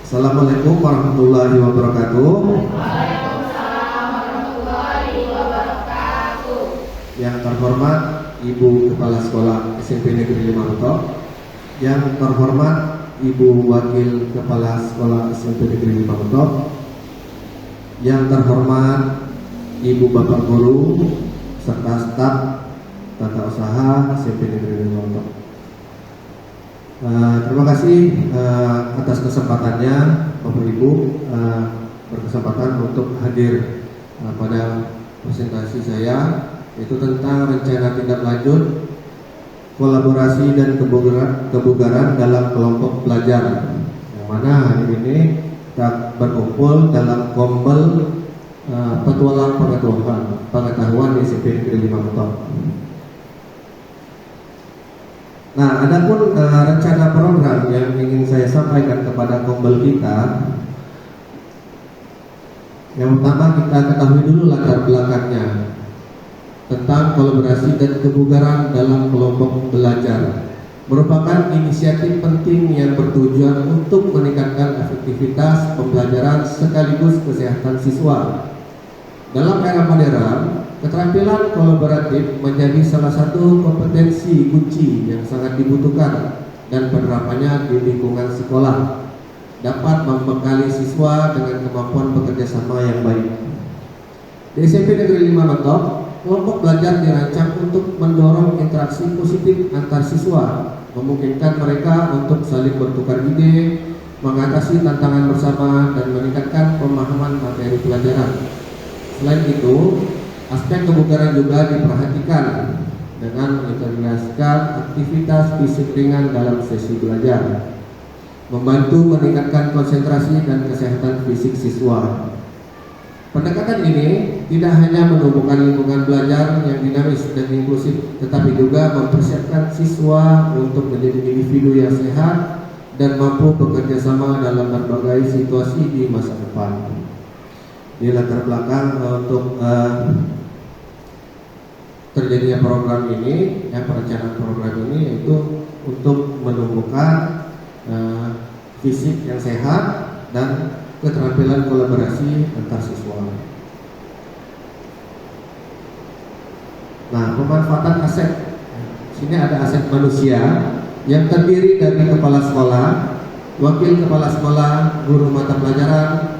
Assalamualaikum warahmatullahi wabarakatuh. Waalaikumsalam warahmatullahi wabarakatuh. Yang terhormat Ibu Kepala Sekolah SMP Negeri 5 Mentok, yang terhormat Ibu Wakil Kepala Sekolah SMP Negeri 5 Mentok, yang terhormat Ibu Bapak Guru serta staf tata usaha SMP Negeri 5 Mentok. Terima kasih atas kesempatannya Bapak Ibu berkesempatan untuk hadir pada presentasi saya, yaitu tentang rencana tindak lanjut kolaborasi dan kebugaran dalam kelompok belajar, yang mana hari ini kita berkumpul dalam Kombel Petualang Pengetahuan di SMP Negeri 5 Mentok. Nah, adapun rencana program yang ingin saya sampaikan kepada Kombel kita, yang pertama kita ketahui dulu latar belakangnya tentang kolaborasi dan kebugaran dalam kelompok belajar. Merupakan inisiatif penting yang bertujuan untuk meningkatkan efektivitas pembelajaran sekaligus kesehatan siswa. Dalam era modern, keterampilan kolaboratif menjadi salah satu kompetensi kunci yang sangat dibutuhkan, dan penerapannya di lingkungan sekolah dapat membekali siswa dengan kemampuan bekerja sama yang baik. Di SMP Negeri 5 Mentok, kelompok belajar dirancang untuk mendorong interaksi positif antar siswa, memungkinkan mereka untuk saling bertukar ide, mengatasi tantangan bersama, dan meningkatkan pemahaman materi pelajaran. Selain itu, aspek kebugaran juga diperhatikan dengan mengintegrasikan aktivitas fisik ringan dalam sesi belajar, membantu meningkatkan konsentrasi dan kesehatan fisik siswa. Pendekatan ini tidak hanya menumbuhkan lingkungan belajar yang dinamis dan inklusif, tetapi juga mempersiapkan siswa untuk menjadi individu yang sehat dan mampu bekerja sama dalam berbagai situasi di masa depan. Di latar belakang untuk terjadinya program ini, perencanaan program ini yaitu untuk menumbuhkan fisik yang sehat dan keterampilan kolaborasi antar siswa. Nah, pemanfaatan aset. Sini ada aset manusia yang terdiri dari kepala sekolah, wakil kepala sekolah, guru mata pelajaran,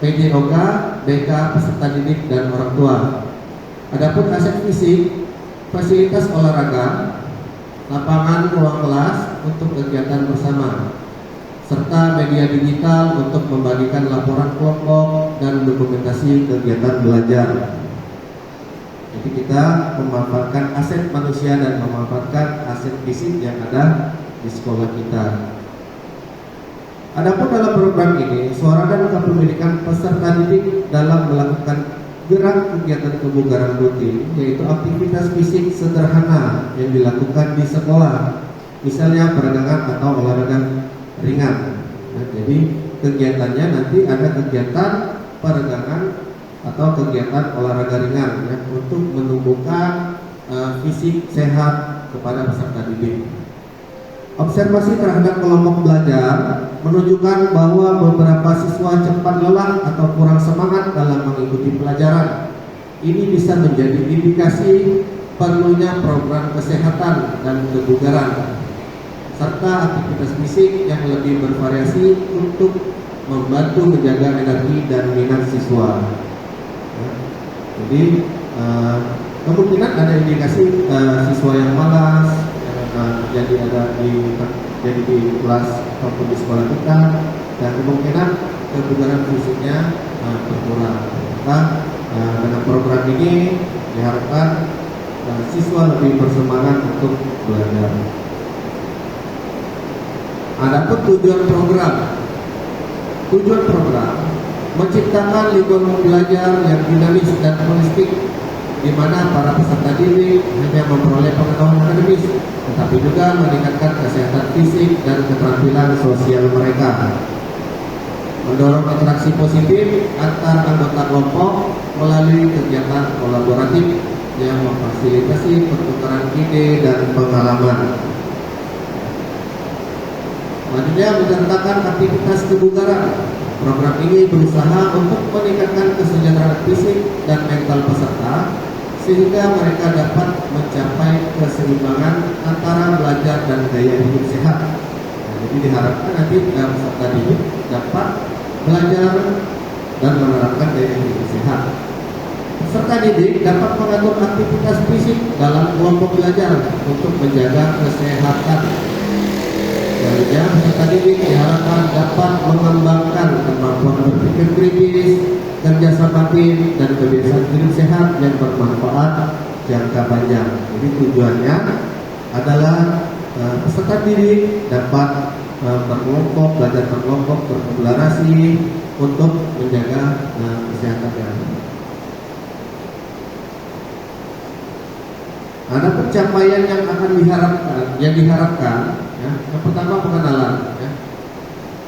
PJOK, BK, peserta didik, dan orang tua. Adapun aset fisik, fasilitas olahraga, lapangan ruang kelas untuk kegiatan bersama, serta media digital untuk membagikan laporan kelompok dan dokumentasi kegiatan belajar. Jadi kita memanfaatkan aset manusia dan memanfaatkan aset fisik yang ada di sekolah kita. Adapun dalam program ini, suara dan kepemilikan peserta didik dalam melakukan gerak kegiatan kebugaran rutin, yaitu aktivitas fisik sederhana yang dilakukan di sekolah, misalnya peregangan atau olahraga ringan. Nah, jadi kegiatannya nanti ada kegiatan peregangan atau kegiatan olahraga ringan, ya, untuk menumbuhkan fisik sehat kepada peserta didik. Observasi terhadap kelompok belajar menunjukkan bahwa beberapa siswa cepat lelah atau kurang semangat dalam mengikuti pelajaran. Ini bisa menjadi indikasi perlunya program kesehatan dan kebugaran, serta aktivitas fisik yang lebih bervariasi untuk membantu menjaga energi dan minat siswa. Jadi kemungkinan ada indikasi siswa yang malas jadi di kelas ataupun di sekolah kita, dan kemungkinan kebugaran fisiknya berkurang. Maka dengan program ini diharapkan siswa lebih bersemangat untuk belajar. Adapun tujuan program menciptakan lingkungan belajar yang dinamis dan holistik, di mana para peserta didik hanya memperoleh pengetahuan akademis, tetapi juga meningkatkan kesehatan fisik dan keterampilan sosial mereka. Mendorong interaksi positif antar anggota kelompok melalui kegiatan kolaboratif yang memfasilitasi pertukaran ide dan pengalaman. Selanjutnya, menceritakan aktivitas kebugaran. Program ini berusaha untuk meningkatkan kesejahteraan fisik dan mental peserta sehingga mereka dapat mencapai keseimbangan antara belajar dan gaya hidup sehat. Nah, jadi diharapkan nanti peserta didik dapat belajar dan menerapkan gaya hidup sehat. Peserta didik dapat mengatur aktivitas fisik dalam kelompok belajar untuk menjaga kesehatan. Selanjutnya, peserta didik diharapkan dapat mengembangkan kemampuan berpikir kritis, kerjasama tim, dan kebiasaan hidup sehat yang bermanfaat jangka panjang. Jadi tujuannya adalah peserta didik dapat berkelompok, belajar berkelompok, berkolaborasi untuk menjaga kesehatan. Ada pencapaian yang akan diharapkan. Ya. Yang pertama, pengenalan. Ya.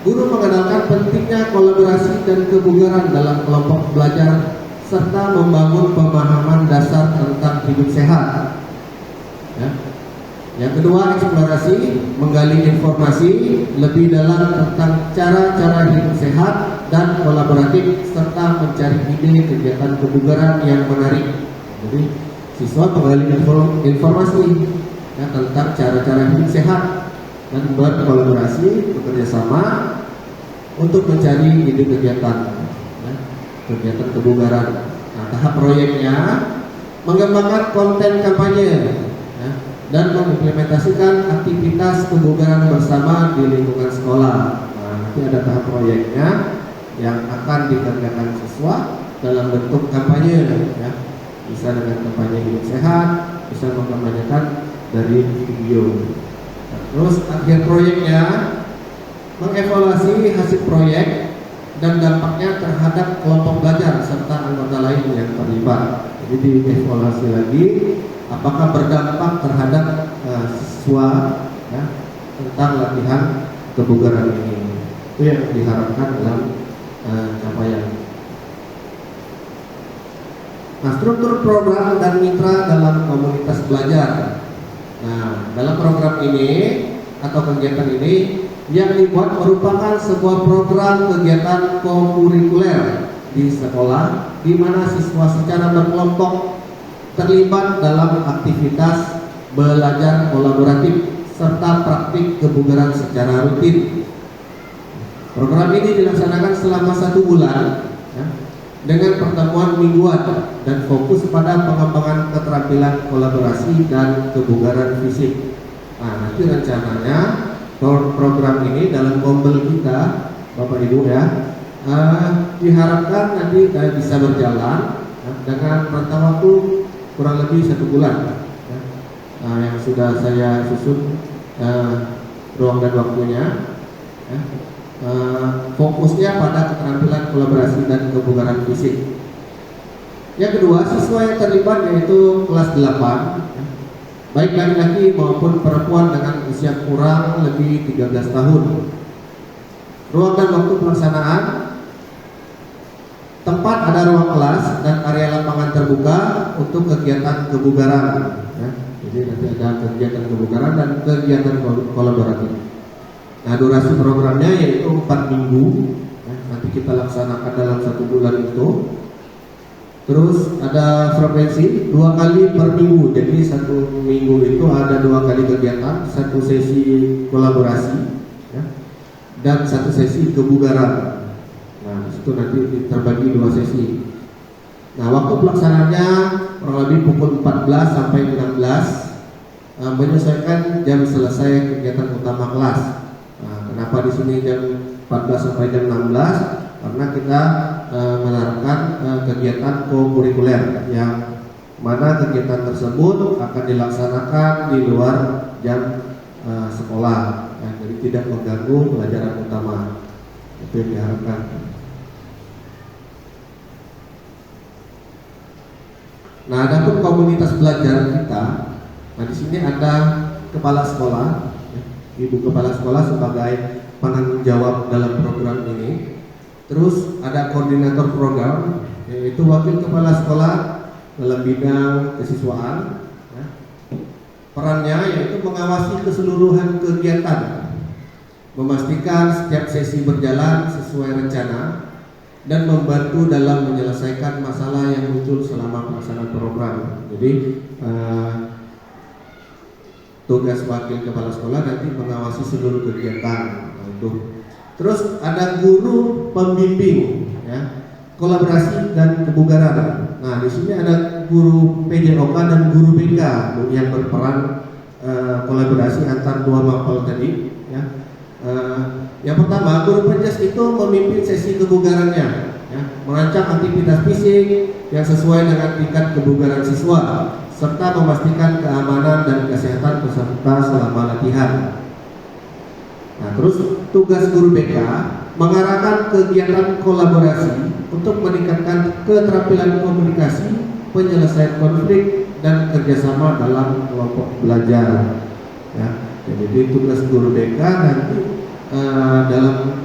Guru mengenalkan pentingnya kolaborasi dan kebugaran dalam kelompok belajar serta membangun pemahaman dasar tentang hidup sehat. Ya. Yang kedua, eksplorasi, menggali informasi lebih dalam tentang cara-cara hidup sehat dan kolaboratif serta mencari ide kegiatan kebugaran yang menarik. Jadi siswa menggali informasi ya, tentang cara-cara hidup sehat dan berkolaborasi, bekerja sama untuk mencari ide kegiatan ya, kegiatan kebugaran. Nah, tahap proyeknya mengembangkan konten kampanye ya, dan mengimplementasikan aktivitas kebugaran bersama di lingkungan sekolah. Nah, nanti ada tahap proyeknya yang akan dikerjakan siswa dalam bentuk kampanye ya. Bisa dengan kampanye hidup sehat, bisa mengkampanyekan dari video. Terus akhir proyeknya mengevaluasi hasil proyek dan dampaknya terhadap kelompok belajar serta anggota lain yang terlibat. Jadi dievaluasi lagi apakah berdampak terhadap siswa ya, tentang latihan kebugaran ini. Itu yang diharapkan dalam capaian. Nah, struktur program dan mitra dalam komunitas belajar. Nah, dalam program ini atau kegiatan ini yang dibuat merupakan sebuah program kegiatan kokurikuler di sekolah di mana siswa secara berkelompok terlibat dalam aktivitas belajar kolaboratif serta praktik kebugaran secara rutin. Program ini dilaksanakan selama 1 bulan ya, dengan pertemuan mingguan dan fokus pada pengembangan keterampilan kolaborasi dan kebugaran fisik. Nah, nanti rencananya program ini dalam gombel kita, Bapak Ibu ya, diharapkan nanti bisa berjalan ya, dengan rentang waktu kurang lebih 1 bulan. Ya. Yang sudah saya susun ruang dan waktunya. Ya. Fokusnya pada keterampilan kolaborasi dan kebugaran fisik. Yang kedua, siswa yang terlibat yaitu kelas 8 ya, baik laki-laki maupun perempuan dengan usia kurang lebih 13 tahun. Ruang dan waktu pelaksanaan, tempat ada ruang kelas dan area lapangan terbuka untuk kegiatan kebugaran ya. Jadi nanti ada kegiatan kebugaran dan kegiatan kolaboratif. Nah, durasi programnya yaitu 4 minggu ya, nanti kita laksanakan dalam 1 bulan itu. Terus ada frekuensi 2 kali per minggu. Jadi 1 minggu itu ada 2 kali kegiatan, 1 sesi kolaborasi ya, dan 1 sesi kebugaran. Nah, disitu nanti terbagi 2 sesi. Nah, waktu pelaksanaannya kurang lebih pukul 14 sampai 16 menyesuaikan jam selesai kegiatan utama kelas. Kenapa di sini jam 14 sampai jam 16? Karena kita menerapkan kegiatan kokurikuler yang mana kegiatan tersebut akan dilaksanakan di luar jam sekolah, ya, jadi tidak mengganggu pelajaran utama. Itu yang diharapkan. Nah, adapun komunitas belajar kita, nah di sini ada kepala sekolah. Ibu kepala sekolah sebagai penanggung jawab dalam program ini. Terus ada koordinator program, yaitu wakil kepala sekolah dalam bidang kesiswaan ya. Perannya yaitu mengawasi keseluruhan kegiatan memastikan setiap sesi berjalan sesuai rencana, dan membantu dalam menyelesaikan masalah yang muncul selama pelaksanaan program. Jadi tugas wakil kepala sekolah nanti mengawasi seluruh kegiatan. Terus ada guru pembimbing, ya, kolaborasi dan kebugaran. Nah, di sini ada guru PJOK dan guru BK yang berperan kolaborasi antar dua mapel tadi, ya. Yang pertama, guru penjas itu memimpin sesi kebugarannya, ya, merancang aktivitas fisik yang sesuai dengan tingkat kebugaran siswa, serta memastikan keamanan dan kesehatan peserta selama latihan. Nah, terus tugas guru BK mengarahkan kegiatan kolaborasi untuk meningkatkan keterampilan komunikasi, penyelesaian konflik, dan kerjasama dalam kelompok belajar. Ya, jadi tugas guru BK nanti dalam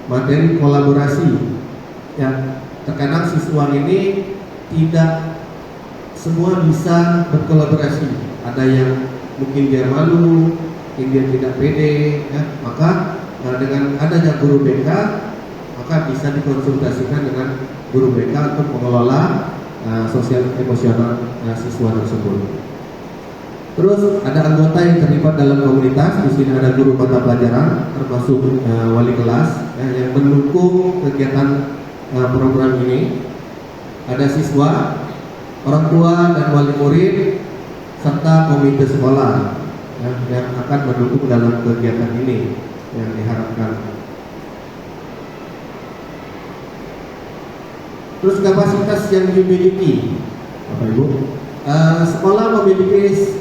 materi kolaborasi. Ya, terkadang siswa ini tidak semua bisa berkolaborasi. Ada yang mungkin dia malu, mungkin dia tidak pede, ya. Maka dengan adanya guru BK, maka bisa dikonsultasikan dengan guru BK untuk mengelola sosial emosional siswa tersebut. Terus ada anggota yang terlibat dalam komunitas. Di sini ada guru mata pelajaran, termasuk wali kelas, ya, yang mendukung kegiatan program ini. Ada siswa, orang tua dan wali murid, serta komite sekolah, ya, yang akan mendukung dalam kegiatan ini yang diharapkan. Terus kapasitas yang dimiliki, Bapak Ibu, sekolah memiliki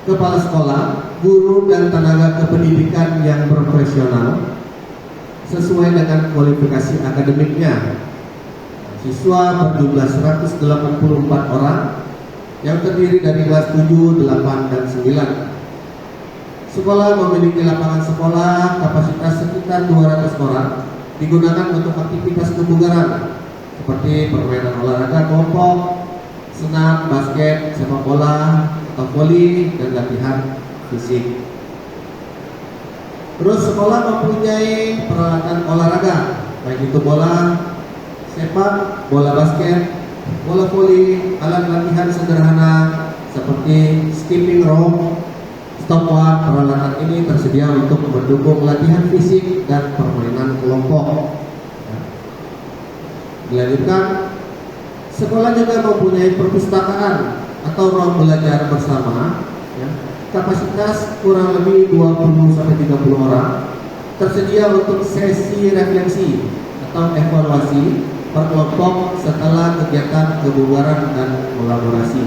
kepala sekolah, guru dan tenaga kependidikan yang profesional sesuai dengan kualifikasi akademiknya. Siswa berjumlah 184 orang yang terdiri dari kelas 7, 8, dan 9. Sekolah memiliki lapangan sekolah kapasitas sekitar 200 orang, digunakan untuk aktivitas kebugaran seperti permainan olahraga kelompok, senam, basket, sepak bola, atau voli, dan latihan fisik. Terus sekolah mempunyai peralatan olahraga, baik itu bola sepak, bola basket, bola voli, alat latihan sederhana seperti skipping rope, stopwatch. Peralatan ini tersedia untuk mendukung latihan fisik dan permainan kelompok. Dilanjutkan, sekolah juga mempunyai perpustakaan atau ruang belajar bersama, ya, kapasitas kurang lebih 20-30 orang, tersedia untuk sesi refleksi atau evaluasi per kelompok setelah kegiatan kebugaran dan kolaborasi.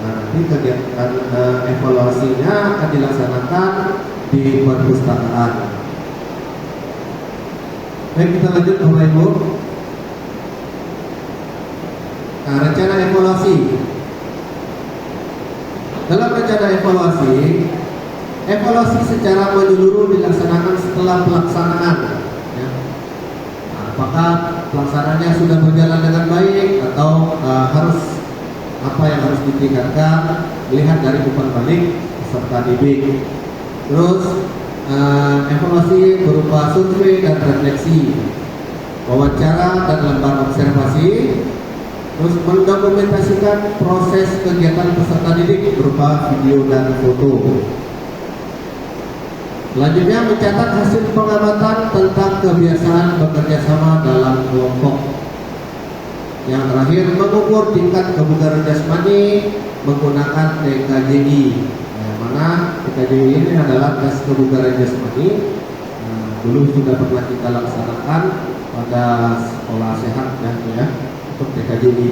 Nah, nanti kegiatan evaluasinya akan dilaksanakan di perpustakaan. Baik, kita lanjut Bapak Ibu. Nah, rencana evaluasi. Dalam rencana evaluasi secara menyeluruh dilaksanakan setelah pelaksanaan. Ya. Nah, apakah pelaksanaannya sudah berjalan dengan baik atau harus apa yang harus ditingkatkan, melihat dari umpan balik peserta didik. Terus evaluasi berupa survei dan refleksi, wawancara dan lembar observasi. Terus mendokumentasikan proses kegiatan peserta didik berupa video dan foto. Selanjutnya mencatat hasil pengamatan tentang kebiasaan bekerja sama dalam kelompok. Yang terakhir, mengukur tingkat kebugaran jasmani menggunakan TKJI. Yang mana TKJI ini adalah tes kebugaran jasmani. Dulu sudah pernah kita laksanakan pada sekolah sehat, ya. Untuk TKJI.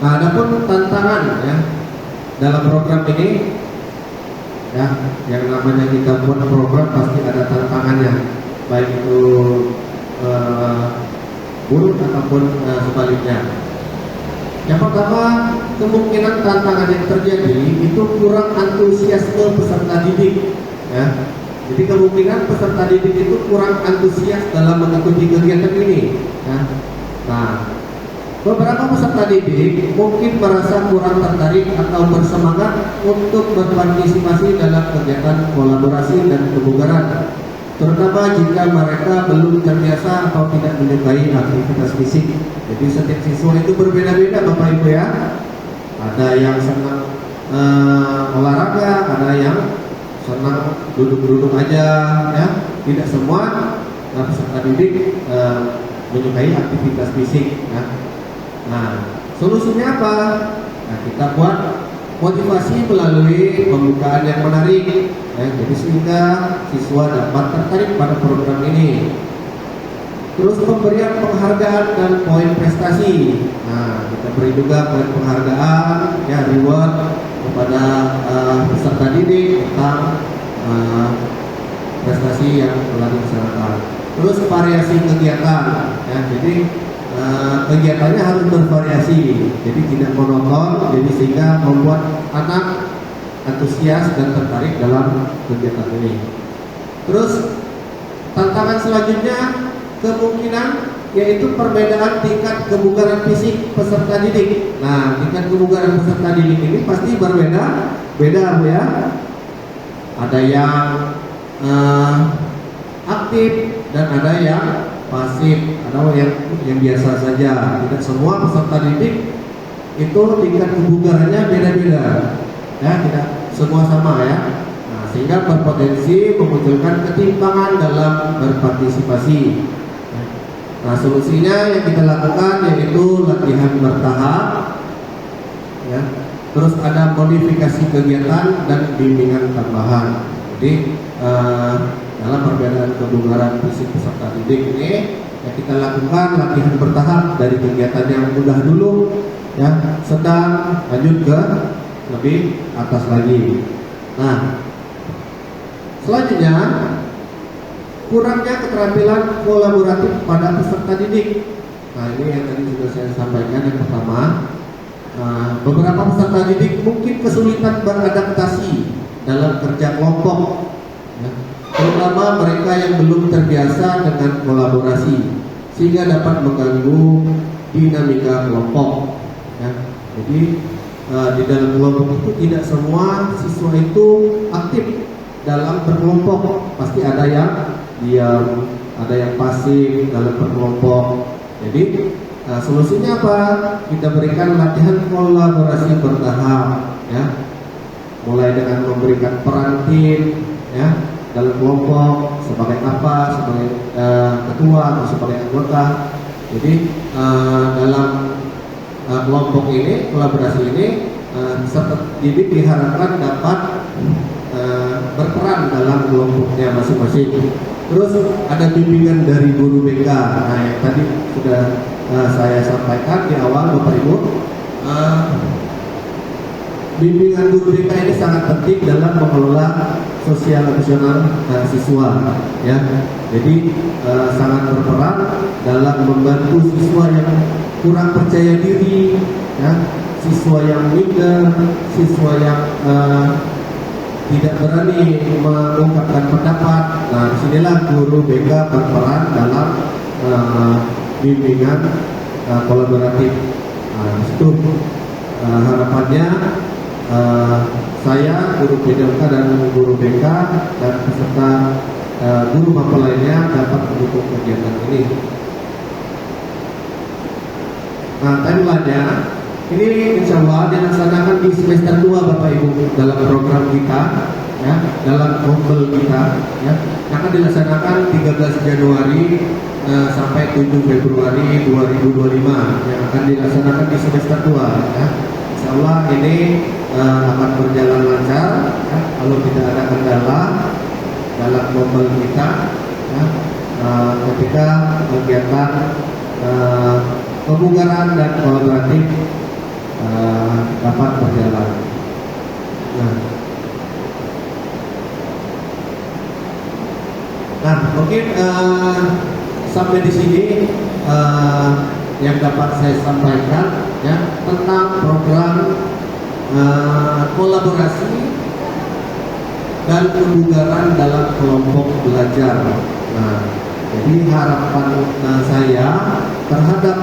Nah, adapun tantangan, ya, dalam program ini, ya, yang namanya kita buat program pasti ada tantangannya, baik itu buruk ataupun sebaliknya. Yang pertama, kemungkinan tantangan yang terjadi itu kurang antusiasme peserta didik, ya. Jadi kemungkinan peserta didik itu kurang antusias dalam mengikuti kegiatan ini. Ya. Nah, Beberapa peserta didik mungkin merasa kurang tertarik atau bersemangat untuk berpartisipasi dalam kegiatan kolaborasi dan kebugaran, terutama jika mereka belum terbiasa atau tidak menyukai aktivitas fisik. Jadi setiap siswa itu berbeda-beda Bapak Ibu ya. Ada yang senang olahraga, ada yang senang duduk-duduk aja ya. Tidak semua peserta didik menyukai aktivitas fisik ya. Nah, solusinya apa? Nah, kita buat motivasi melalui pembukaan yang menarik ya, jadi sehingga siswa dapat tertarik pada program ini. Terus pemberian penghargaan dan poin prestasi. Nah, kita beri juga poin penghargaan ya, reward kepada peserta didik tentang prestasi yang telah dilaksanakan. Terus variasi kegiatan ya, jadi kegiatannya harus bervariasi, jadi tidak monoton, jadi sehingga membuat anak antusias dan tertarik dalam kegiatan ini. Terus tantangan selanjutnya kemungkinan yaitu perbedaan tingkat kebugaran fisik peserta didik. Nah, tingkat kebugaran peserta didik ini pasti berbeda, beda ya. Ada yang aktif dan ada yang pasif, ada yang biasa saja. Tidak semua peserta didik itu tingkat kebugarannya beda-beda, ya, tidak semua sama ya. Nah, sehingga berpotensi memunculkan ketimpangan dalam berpartisipasi. Nah, solusinya yang kita lakukan yaitu latihan bertahap, ya. Terus ada modifikasi kegiatan dan bimbingan tambahan. Jadi dalam perbedaan kebugaran fisik peserta didik ini ya, kita lakukan latihan bertahap dari kegiatan yang mudah dulu ya, sedang, lanjut ke lebih atas lagi. Nah, selanjutnya kurangnya keterampilan kolaboratif pada peserta didik. Nah, ini yang tadi sudah saya sampaikan yang pertama. Beberapa peserta didik mungkin kesulitan beradaptasi dalam kerja kelompok ya, terutama mereka yang belum terbiasa dengan kolaborasi sehingga dapat mengganggu dinamika kelompok ya. Jadi di dalam kelompok itu tidak semua siswa itu aktif dalam berkelompok, pasti ada yang diam, ada yang pasif dalam berkelompok. Jadi solusinya apa? Kita berikan latihan kolaborasi bertahap ya, mulai dengan memberikan peran tim ya dalam kelompok sebagai apa, sebagai ketua atau sebagai anggota. Jadi dalam kelompok ini, kolaborasi ini, peserta didik diharapkan dapat berperan dalam kelompoknya masing-masing. Terus ada bimbingan dari guru BK. Nah, yang tadi sudah saya sampaikan di awal Bapak Ibu. Bimbingan guru BK ini sangat penting dalam mengelola sosial emosional siswa ya. Jadi sangat berperan dalam membantu siswa yang kurang percaya diri ya, siswa yang minder, siswa yang tidak berani mengungkapkan pendapat. Nah, disinilah guru BK berperan dalam bimbingan kolaboratif. Nah, itu harapannya saya, guru PDLK dan guru BK dan peserta guru mapel lainnya dapat mendukung kegiatan ini. Nah, timeline-nya ini insya Allah dilaksanakan di semester 2 Bapak Ibu dalam program kita ya, dalam kumpul kita ya, akan dilaksanakan 13 Januari sampai 7 Februari 2025 yang akan dilaksanakan di semester 2 ya. Insya Allah ini akan berjalan lancar ya, kalau tidak ada kendala dalam kumpul kita ya, ketika kegiatan kebugaran dan kolaboratif dapat berjalan. Nah, mungkin sampai di sini yang dapat saya sampaikan ya tentang program kolaborasi dan kebugaran dalam kelompok belajar. Nah, jadi harapan saya terhadap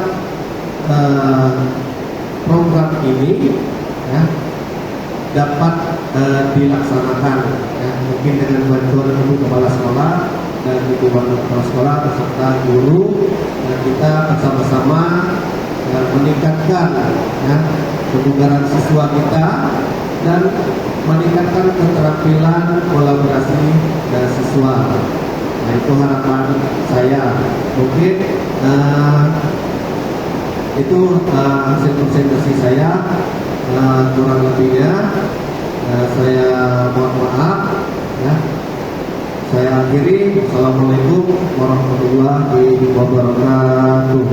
program ini ya, dapat dilaksanakan ya, mungkin dengan bantuan ibu kepala sekolah dan ibu kepala sekolah beserta guru, dan kita bersama-sama meningkatkan ya, kebugaran siswa kita dan meningkatkan keterampilan kolaborasi siswa. Nah, itu harapan saya. Mungkin itu hasil presentasi saya. Kurang lebihnya saya mohon maaf ya. Saya akhiri. Wassalamualaikum warahmatullahi wabarakatuh.